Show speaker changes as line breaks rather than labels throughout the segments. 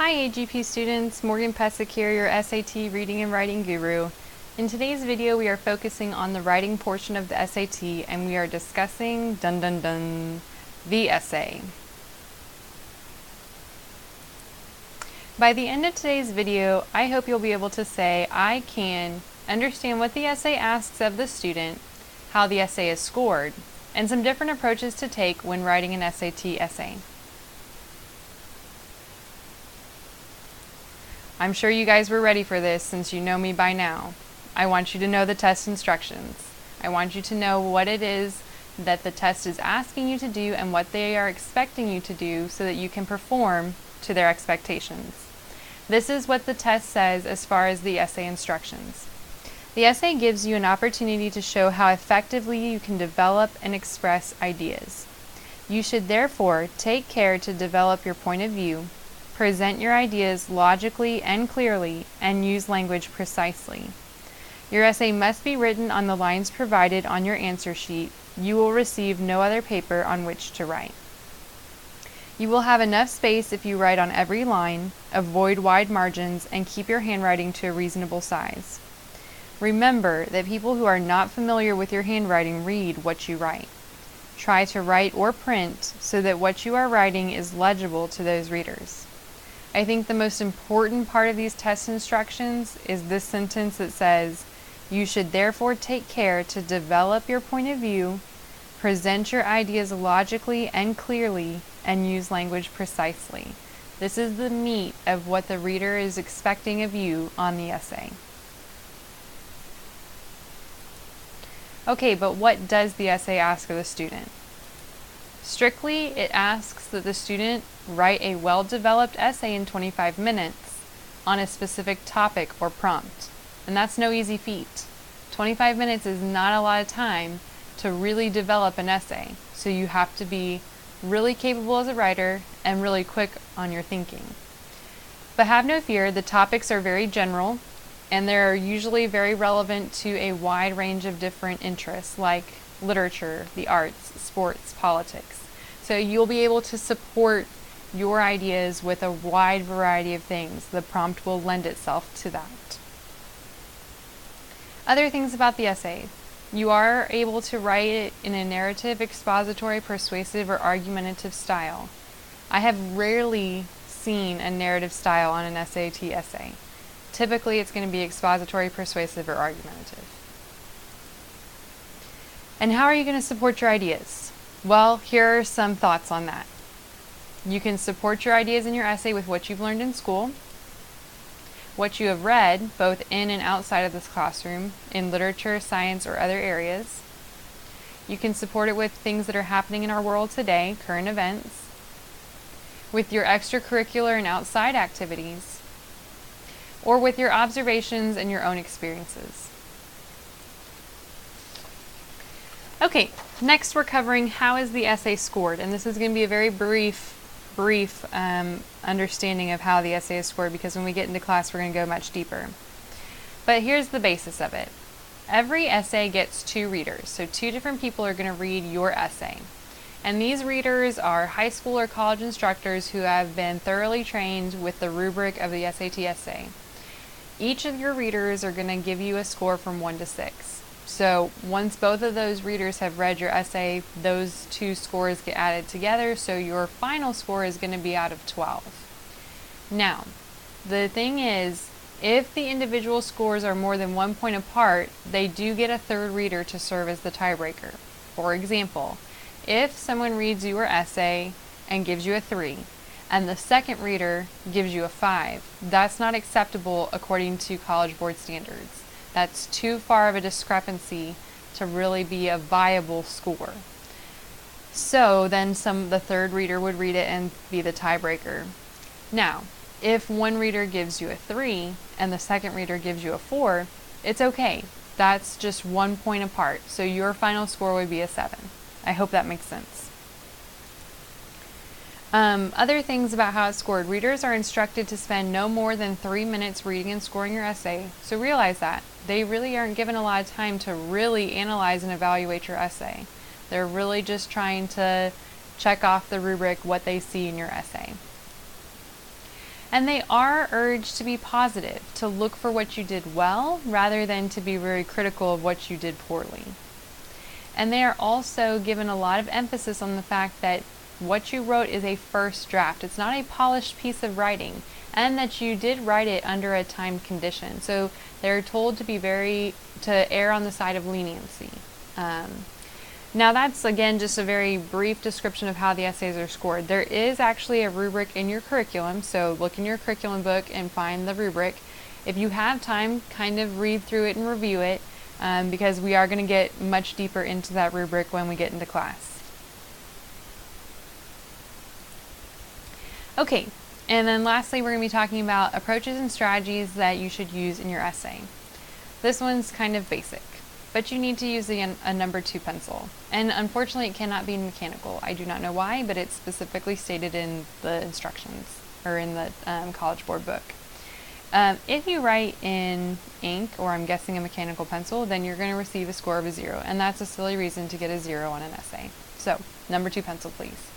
Hi AGP students, Morgan Pesic here, your SAT reading and writing guru. In today's video we are focusing on the writing portion of the SAT and we are discussing, the essay. By the end of today's video, I hope you'll be able to say, I can understand what the essay asks of the student, how the essay is scored, and some different approaches to take when writing an SAT essay. I'm sure you guys were ready for this since you know me by now. I want you to know the test instructions. I want you to know what it is that the test is asking you to do and what they are expecting you to do so that you can perform to their expectations. This is what the test says as far as the essay instructions. The essay gives you an opportunity to show how effectively you can develop and express ideas. You should therefore take care to develop your point of view, present your ideas logically and clearly, and use language precisely. Your essay must be written on the lines provided on your answer sheet. You will receive no other paper on which to write. You will have enough space if you write on every line, avoid wide margins, and keep your handwriting to a reasonable size. Remember that people who are not familiar with your handwriting read what you write. Try to write or print so that what you are writing is legible to those readers. I think the most important part of these test instructions is this sentence that says, you should therefore take care to develop your point of view, present your ideas logically and clearly, and use language precisely. This is the meat of what the reader is expecting of you on the essay. Okay, but what does the essay ask of the student? Strictly, it asks that the student write a well-developed essay in 25 minutes on a specific topic or prompt. And that's no easy feat. 25 minutes is not a lot of time to really develop an essay. So you have to be really capable as a writer and really quick on your thinking. But have no fear, the topics are very general and they're usually very relevant to a wide range of different interests like literature, the arts, sports, politics. So you'll be able to support your ideas with a wide variety of things. The prompt will lend itself to that. Other things about the essay. You are able to write it in a narrative, expository, persuasive, or argumentative style. I have rarely seen a narrative style on an SAT essay. Typically it's going to be expository, persuasive, or argumentative. And how are you going to support your ideas? Well, here are some thoughts on that. You can support your ideas in your essay with what you've learned in school, what you have read, both in and outside of this classroom, in literature, science, or other areas. You can support it with things that are happening in our world today, current events, with your extracurricular and outside activities, or with your observations and your own experiences. Okay, next we're covering how is the essay scored, and this is going to be a very brief understanding of how the essay is scored because when we get into class we're going to go much deeper. But here's the basis of it. Every essay gets two readers, so two different people are going to read your essay. And these readers are high school or college instructors who have been thoroughly trained with the rubric of the SAT essay. Each of your readers are going to give you a score from 1 to 6. So once both of those readers have read your essay, those two scores get added together, so your final score is going to be out of 12. Now, the thing is, if the individual scores are more than 1 point apart, they do get a third reader to serve as the tiebreaker. For example, if someone reads your essay and gives you a 3, and the second reader gives you a 5, that's not acceptable according to College Board standards. That's too far of a discrepancy to really be a viable score. So then the third reader would read it and be the tiebreaker. Now, if one reader gives you a 3 and the second reader gives you a 4, it's okay. That's just 1 point apart. So your final score would be a 7. I hope that makes sense. Other things about how it's scored. Readers are instructed to spend no more than 3 minutes reading and scoring your essay. So realize that. They really aren't given a lot of time to really analyze and evaluate your essay. They're really just trying to check off the rubric what they see in your essay. And they are urged to be positive, to look for what you did well rather than to be very critical of what you did poorly. And they are also given a lot of emphasis on the fact that what you wrote is a first draft. It's not a polished piece of writing, and that you did write it under a timed condition. So they're told to err on the side of leniency. Now that's, again, just a very brief description of how the essays are scored. There is actually a rubric in your curriculum, so look in your curriculum book and find the rubric. If you have time, kind of read through it and review it, because we are going to get much deeper into that rubric when we get into class. Okay, and then lastly we're going to be talking about approaches and strategies that you should use in your essay. This one's kind of basic, but you need to use a number 2 pencil. And unfortunately it cannot be mechanical. I do not know why, but it's specifically stated in the instructions, or in the College Board book. If you write in ink, or I'm guessing a mechanical pencil, then you're going to receive a score of a 0, and that's a silly reason to get a 0 on an essay. So, number 2 pencil, please.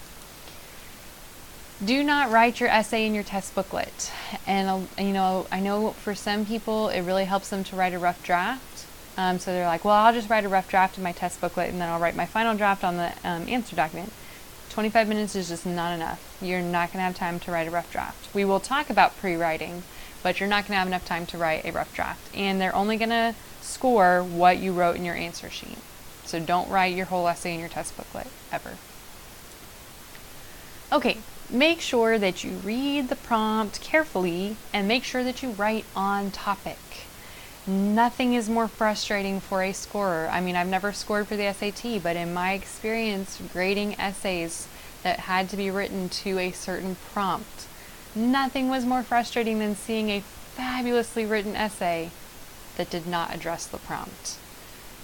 Do not write your essay in your test booklet. And I know for some people it really helps them to write a rough draft. So they're like, well, I'll just write a rough draft in my test booklet and then I'll write my final draft on the answer document. 25 minutes is just not enough. You're not going to have time to write a rough draft. We will talk about pre-writing, but you're not going to have enough time to write a rough draft. And they're only going to score what you wrote in your answer sheet. So don't write your whole essay in your test booklet, ever. Okay. Make sure that you read the prompt carefully and make sure that you write on topic. Nothing is more frustrating for a scorer. I mean, I've never scored for the SAT, but in my experience grading essays that had to be written to a certain prompt, nothing was more frustrating than seeing a fabulously written essay that did not address the prompt.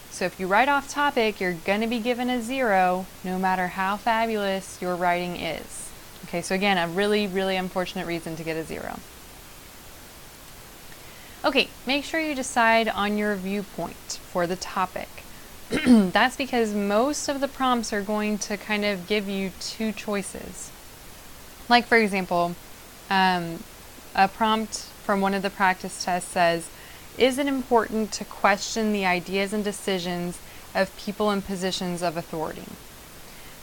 So if you write off topic, you're going to be given a 0 no matter how fabulous your writing is. Okay, so again, a really, really unfortunate reason to get a 0. Okay, make sure you decide on your viewpoint for the topic. That's because most of the prompts are going to kind of give you 2 choices. Like, for example, a prompt from one of the practice tests says, is it important to question the ideas and decisions of people in positions of authority?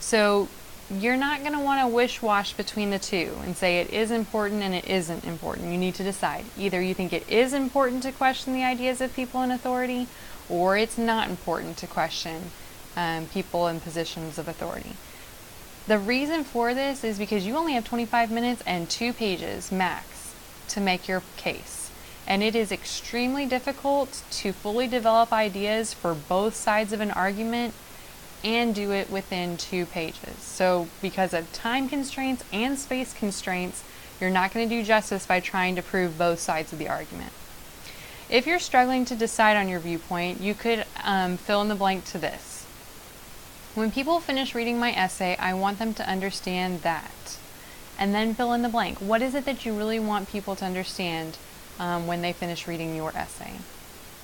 So you're not going to want to wish-wash between the two and say it is important and it isn't important. You need to decide. Either you think it is important to question the ideas of people in authority, or it's not important to question people in positions of authority. The reason for this is because you only have 25 minutes and 2 pages max to make your case. And it is extremely difficult to fully develop ideas for both sides of an argument and do it within 2 pages. So because of time constraints and space constraints, you're not going to do justice by trying to prove both sides of the argument. If you're struggling to decide on your viewpoint, you could fill in the blank to this. When people finish reading my essay, I want them to understand that. And then fill in the blank. What is it that you really want people to understand when they finish reading your essay?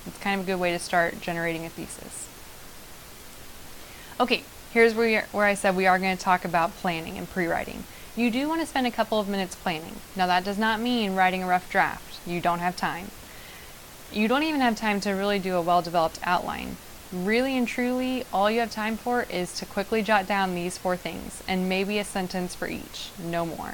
It's kind of a good way to start generating a thesis. Okay, here's where I said we are going to talk about planning and pre-writing. You do want to spend a couple of minutes planning. Now that does not mean writing a rough draft. You don't have time. You don't even have time to really do a well-developed outline. Really and truly, all you have time for is to quickly jot down these 4 things, and maybe a sentence for each, no more.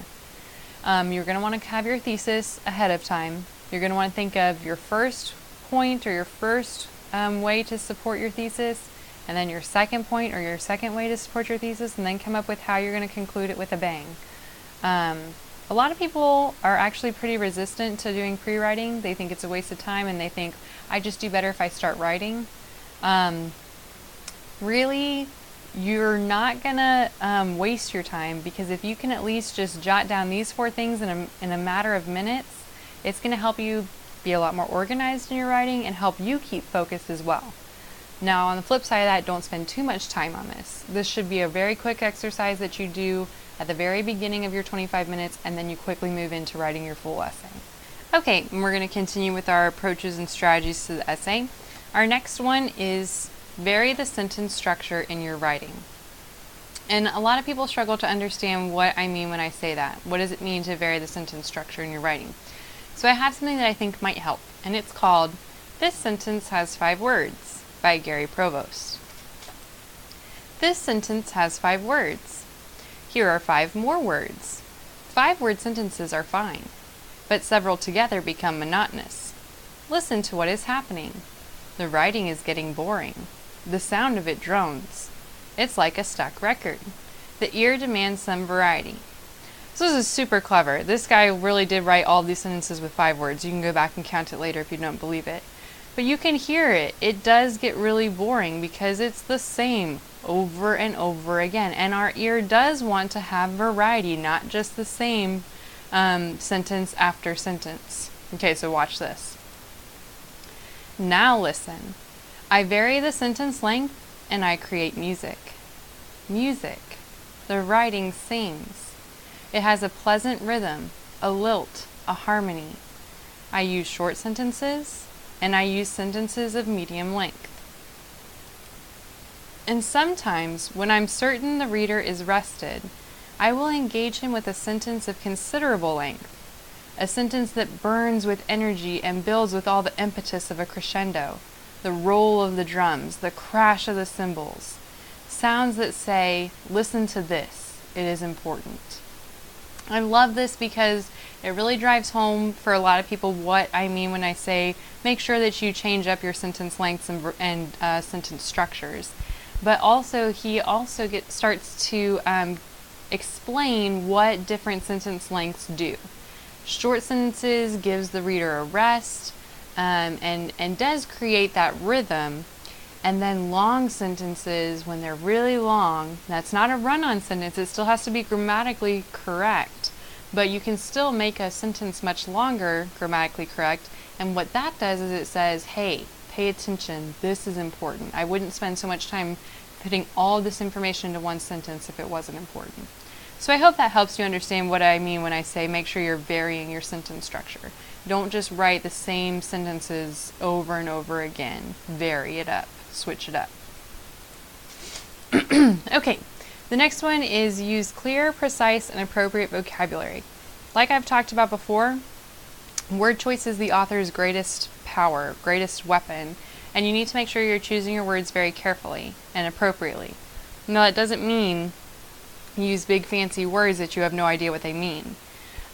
You're going to want to have your thesis ahead of time. You're going to want to think of your first point or your first way to support your thesis, and then your second point or your second way to support your thesis, and then come up with how you're going to conclude it with a bang. A lot of people are actually pretty resistant to doing pre-writing. They think it's a waste of time, and they think, I just do better if I start writing. Really, you're not going to waste your time, because if you can at least just jot down these 4 things in a matter of minutes, it's going to help you be a lot more organized in your writing and help you keep focused as well. Now, on the flip side of that, don't spend too much time on this. This should be a very quick exercise that you do at the very beginning of your 25 minutes, and then you quickly move into writing your full essay. Okay, and we're going to continue with our approaches and strategies to the essay. Our next one is vary the sentence structure in your writing. And a lot of people struggle to understand what I mean when I say that. What does it mean to vary the sentence structure in your writing? So I have something that I think might help, and it's called This Sentence Has 5 Words by Gary Provost. This sentence has 5 words. Here are 5 more words. 5-word sentences are fine, but several together become monotonous. Listen to what is happening. The writing is getting boring. The sound of it drones. It's like a stuck record. The ear demands some variety. So this is super clever. This guy really did write all these sentences with 5 words. You can go back and count it later if you don't believe it. But you can hear it. It does get really boring because it's the same over and over again. And our ear does want to have variety, not just the same sentence after sentence. Okay, so watch this. Now listen. I vary the sentence length and I create music. Music. The writing sings. It has a pleasant rhythm, a lilt, a harmony. I use short sentences, and I use sentences of medium length. And sometimes, when I'm certain the reader is rested, I will engage him with a sentence of considerable length, a sentence that burns with energy and builds with all the impetus of a crescendo, the roll of the drums, the crash of the cymbals, sounds that say, listen to this, it is important. I love this because it really drives home for a lot of people what I mean when I say make sure that you change up your sentence lengths and sentence structures. But also he also starts to explain what different sentence lengths do. Short sentences gives the reader a rest and does create that rhythm. And then long sentences, when they're really long, that's not a run-on sentence. It still has to be grammatically correct. But you can still make a sentence much longer, grammatically correct. And what that does is it says, hey, pay attention. This is important. I wouldn't spend so much time putting all this information into one sentence if it wasn't important. So I hope that helps you understand what I mean when I say make sure you're varying your sentence structure. Don't just write the same sentences over and over again. Vary it up. Switch it up. Okay, the next one is use clear, precise, and appropriate vocabulary. Like I've talked about before, word choice is the author's greatest power, greatest weapon, and you need to make sure you're choosing your words very carefully and appropriately. Now, that doesn't mean use big fancy words that you have no idea what they mean.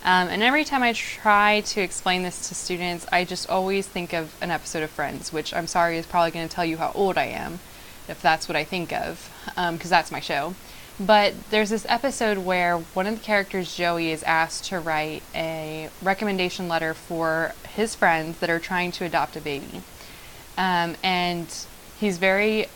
And every time I try to explain this to students, I just always think of an episode of Friends, which I'm sorry is probably going to tell you how old I am, if that's what I think of, because that's my show. But there's this episode where one of the characters, Joey, is asked to write a recommendation letter for his friends that are trying to adopt a baby. And he's very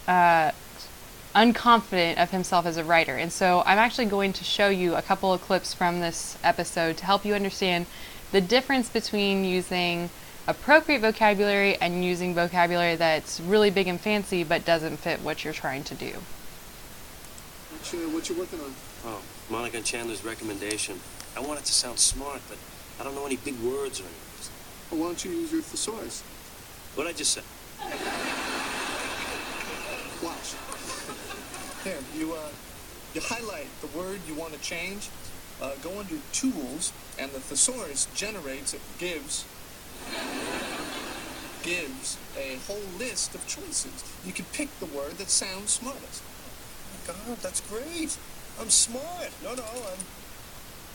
unconfident of himself as a writer. And so I'm actually going to show you a couple of clips from this episode to help you understand the difference between using appropriate vocabulary and using vocabulary that's really big and fancy but doesn't fit what you're trying to do.
What you working on?
Oh, Monica and Chandler's recommendation. I want it to sound smart, but I don't know any big words or anything.
Well, why don't you use your thesaurus?
What'd I just say?
Watch. Here, you highlight the word you want to change, go under Tools, and the thesaurus generates, gives a whole list of choices. You can pick the word that sounds smartest.
Oh, God, that's great. I'm smart. No, I'm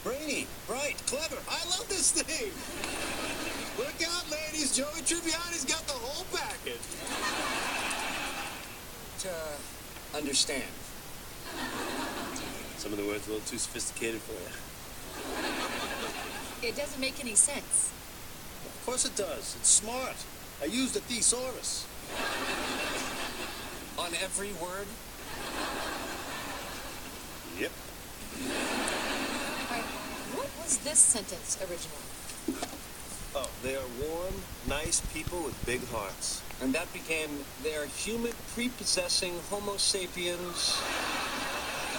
brainy, bright, clever. I love this thing. Look out, ladies. Joey Tribbiani's got the whole package.
Understand.
Some of the words are a little too sophisticated for you.
It doesn't make any sense.
Of course it does. It's smart. I used a thesaurus.
On every word?
Yep.
All right, what was this sentence originally?
Oh, they are warm, nice people with big hearts.
And that became,
They're human, prepossessing Homo sapiens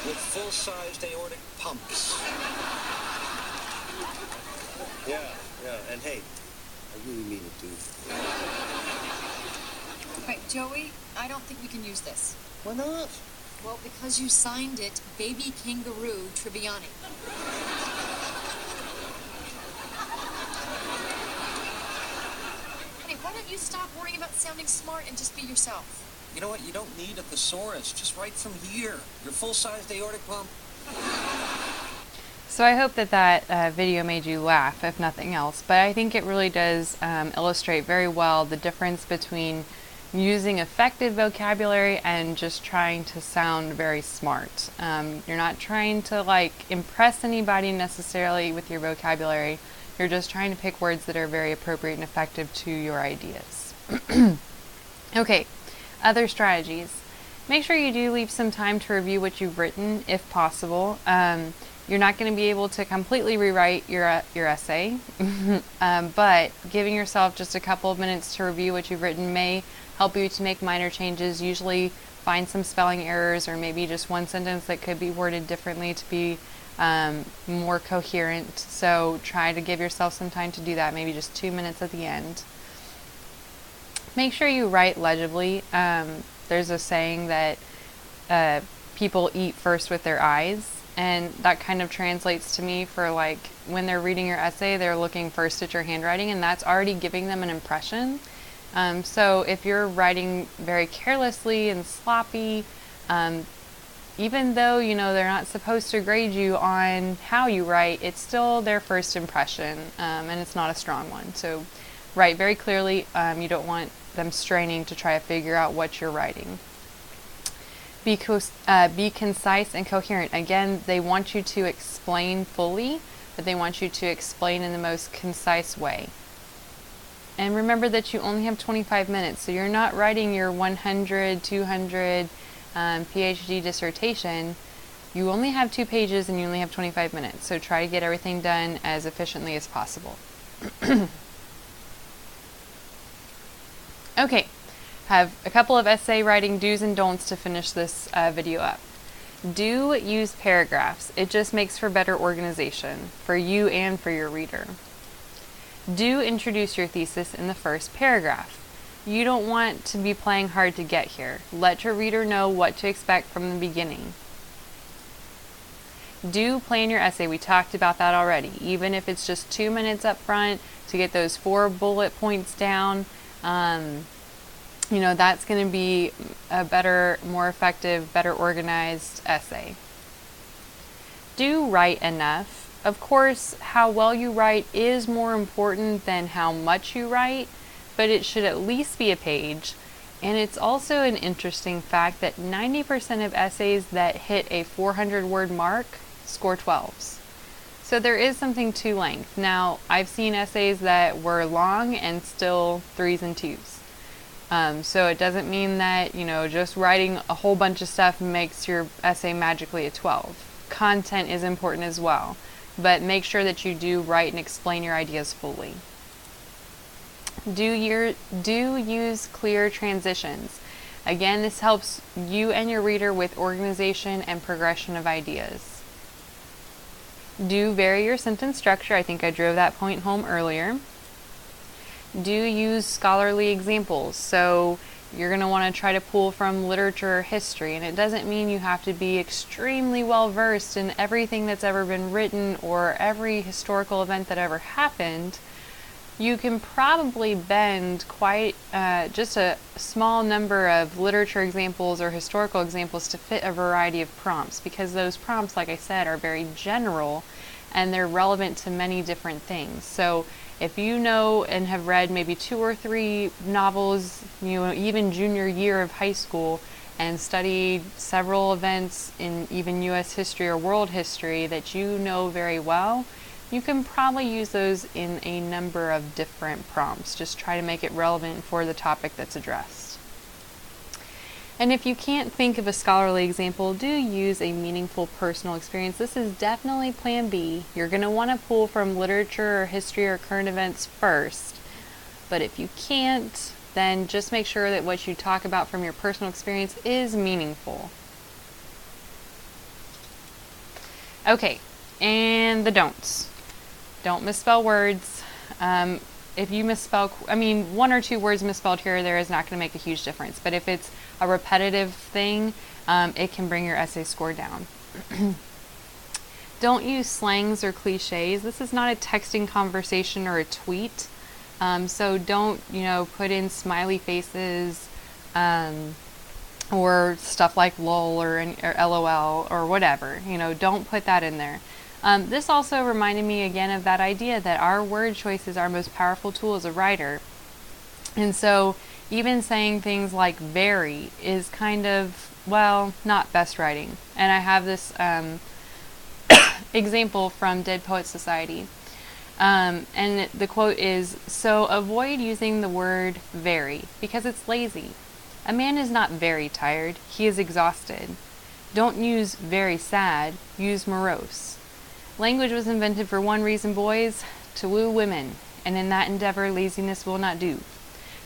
with full-sized aortic pumps. Yeah, and hey, I really mean it, dude.
All right, Joey, I don't think we can use this.
Why not?
Well, because you signed it Baby Kangaroo Tribbiani. Hey, why don't you stop worrying about sounding smart and just be yourself?
You know what? You don't need a thesaurus. Just write from here. Your full-sized aortic pump.
So I hope that video made you laugh, if nothing else. But I think it really does illustrate very well the difference between using effective vocabulary and just trying to sound very smart. You're not trying to impress anybody necessarily with your vocabulary. You're just trying to pick words that are very appropriate and effective to your ideas. Okay, other strategies. Make sure you do leave some time to review what you've written, if possible. You're not going to be able to completely rewrite your essay, but giving yourself just a couple of minutes to review what you've written may help you to make minor changes, usually find some spelling errors or maybe just one sentence that could be worded differently to be more coherent. So try to give yourself some time to do that, maybe just 2 minutes at the end. Make sure you write legibly. There's a saying that people eat first with their eyes. And that kind of translates to me for when they're reading your essay, they're looking first at your handwriting, and that's already giving them an impression. So if you're writing very carelessly and sloppy, even though they're not supposed to grade you on how you write, it's still their first impression, and it's not a strong one. So write very clearly. You don't want them straining to try to figure out what you're writing. Be concise and coherent. Again, they want you to explain fully, but they want you to explain in the most concise way. And remember that you only have 25 minutes, so you're not writing your 100, 200 PhD dissertation. You only have 2 pages and you only have 25 minutes, so try to get everything done as efficiently as possible. Okay. Have a couple of essay writing do's and don'ts to finish this video up. Do use paragraphs. It just makes for better organization for you and for your reader. Do introduce your thesis in the first paragraph. You don't want to be playing hard to get here. Let your reader know what to expect from the beginning. Do plan your essay. We talked about that already. Even if it's just 2 minutes up front to get those 4 bullet points down, that's going to be a better, more effective, better organized essay. Do write enough. Of course, how well you write is more important than how much you write, but it should at least be a page. And it's also an interesting fact that 90% of essays that hit a 400-word mark score 12s. So there is something to length. Now, I've seen essays that were long and still 3s and 2s. So it doesn't mean that, just writing a whole bunch of stuff makes your essay magically a 12. Content is important as well, but make sure that you do write and explain your ideas fully. Do use clear transitions. Again, this helps you and your reader with organization and progression of ideas. Do vary your sentence structure. I think I drove that point home earlier. Do use scholarly examples. So you're going to want to try to pull from literature or history, and it doesn't mean you have to be extremely well versed in everything that's ever been written or every historical event that ever happened. You can probably bend quite just a small number of literature examples or historical examples to fit a variety of prompts, because those prompts, like I said, are very general and they're relevant to many different things. So if you know and have read maybe 2 or 3 novels, even junior year of high school, and studied several events in even U.S. history or world history that you know very well, you can probably use those in a number of different prompts. Just try to make it relevant for the topic that's addressed. And if you can't think of a scholarly example, do use a meaningful personal experience. This is definitely plan B. You're going to want to pull from literature or history or current events first. But if you can't, then just make sure that what you talk about from your personal experience is meaningful. Okay, and the don'ts. Don't misspell words. if you misspell, I mean, one or two words misspelled here or there is not going to make a huge difference. But if it's a repetitive thing, it can bring your essay score down. Don't use slangs or cliches. This is not a texting conversation or a tweet. So don't, put in smiley faces or stuff like lol or LOL or whatever. Don't put that in there. This also reminded me again of that idea that our word choice is our most powerful tool as a writer. And so even saying things like very is kind of, not best writing. And I have this example from Dead Poets Society. And the quote is, "So avoid using the word very because it's lazy. A man is not very tired, he is exhausted. Don't use very sad, use morose. Language was invented for one reason, boys, to woo women, and in that endeavor laziness will not do."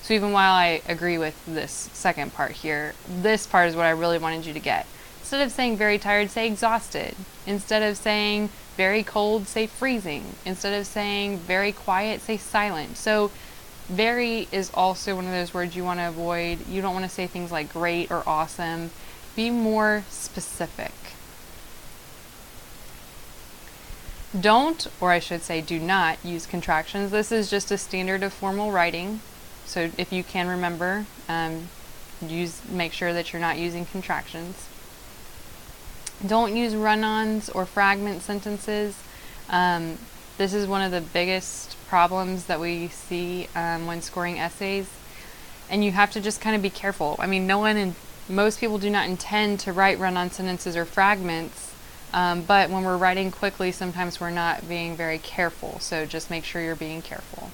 So even while I agree with this second part here, this part is what I really wanted you to get. Instead of saying very tired, say exhausted. Instead of saying very cold, say freezing. Instead of saying very quiet, say silent. So very is also one of those words you want to avoid. You don't want to say things like great or awesome. Be more specific. Don't, or I should say do not, use contractions. This is just a standard of formal writing. So if you can remember, make sure that you're not using contractions. Don't use run-ons or fragment sentences. This is one of the biggest problems that we see when scoring essays. And you have to just kind of be careful. I mean, most people do not intend to write run-on sentences or fragments. But when we're writing quickly, sometimes we're not being very careful. So just make sure you're being careful.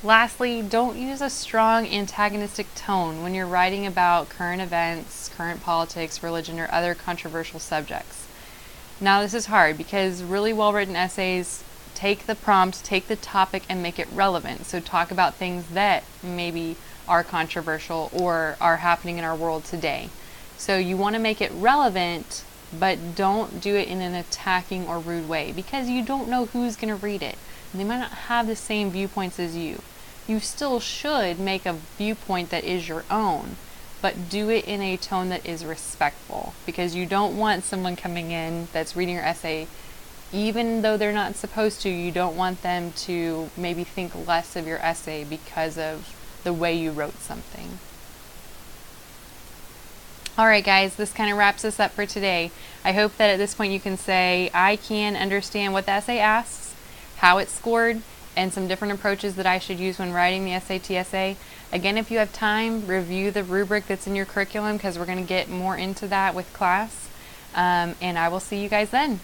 Lastly, don't use a strong antagonistic tone when you're writing about current events, current politics, religion, or other controversial subjects. Now, this is hard because really well-written essays take the prompt, take the topic, and make it relevant. So talk about things that maybe are controversial or are happening in our world today. So you want to make it relevant, but don't do it in an attacking or rude way because you don't know who's going to read it. And they might not have the same viewpoints as you. You still should make a viewpoint that is your own, but do it in a tone that is respectful because you don't want someone coming in that's reading your essay, even though they're not supposed to, you don't want them to maybe think less of your essay because of the way you wrote something. Alright guys, this kind of wraps us up for today. I hope that at this point you can say, I can understand what the essay asks, how it's scored, and some different approaches that I should use when writing the SAT essay. Again, if you have time, review the rubric that's in your curriculum because we're going to get more into that with class. And I will see you guys then.